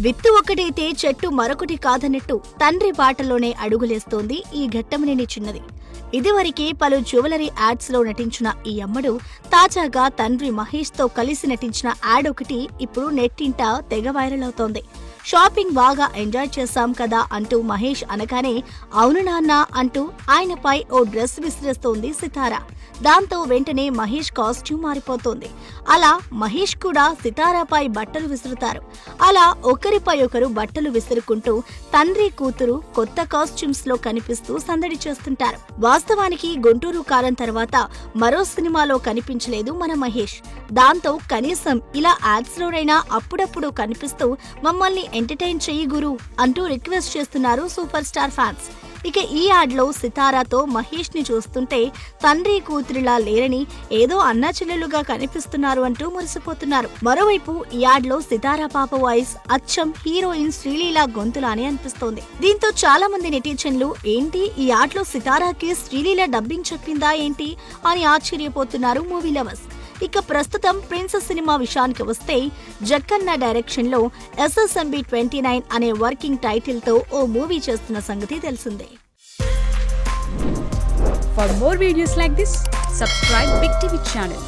విత్తు ఒకటైతే చెట్టు మరొకటి కాదన్నట్టు తండ్రి బాటలోనే అడుగులేస్తోంది ఈ ఘట్టమనేని చిన్నది. ఇదివరకే పలు జ్యువెలరీ యాడ్స్ లో నటించిన ఈ అమ్మడు తాజాగా తండ్రి మహేష్ తో కలిసి నటించిన యాడ్ ఒకటి ఇప్పుడు నెట్టింట తెగ వైరల్ అవుతోంది. షాపింగ్ బాగా ఎంజాయ్ చేశాం కదా అంటూ మహేష్ అనగానే అవును నాన్న అంటూ ఆయనపై ఓ డ్రెస్ విసిరేస్తోంది సితారా. దాంతో వెంటనే మహేష్ కాస్ట్యూమ్ మారిపోతోంది. అలా మహేష్ కూడా సితారాపై బట్టలు విసురుతారు. అలా ఒకరిపై ఒకరు బట్టలు విసురుకుంటూ తండ్రి కూతురు కొత్త కాస్ట్యూమ్స్ లో కనిపిస్తూ సందడి చేస్తుంటారు. వాస్తవానికి గుంటూరు కారం తర్వాత మరో సినిమాలో కనిపించలేదు మన మహేష్. దాంతో కనీసం ఇలా యాడ్స్ లోనైనా అప్పుడప్పుడు కనిపిస్తూ మమ్మల్ని ఎంటర్టైన్ చెయ్యి గురు అంటూ రిక్వెస్ట్ చేస్తున్నారు సూపర్ స్టార్ ఫ్యాన్స్. ఇక ఈ యాడ్ లో సితారాతో మహేష్ ని చూస్తుంటే తండ్రి కూతురిలా లేరని ఏదో అన్నా చెల్లెలుగా కనిపిస్తున్నారు అంటూ మురిసిపోతున్నారు. మరోవైపు ఈ యాడ్ లో సితారా పాప వాయిస్ అచ్చం హీరోయిన్ శ్రీలీల గొంతులానే అనిపిస్తోంది. దీంతో చాలా మంది నెటిజన్లు ఏంటి ఈ యాడ్ లో సితారాకి శ్రీలీల డబ్బింగ్ చెప్పిందా ఏంటి అని ఆశ్చర్యపోతున్నారు మూవీ లవర్స్. ఇక ప్రస్తుతం ప్రిన్సెస్ సినిమా విషయానికి వస్తే జక్కన్న డైరెక్షన్ లో SSMB 29 అనే వర్కింగ్ టైటిల్ తో ఓ మూవీ చేస్తున్న సంగతి తెలిసిందే. For more videos like this, subscribe Big TV channel.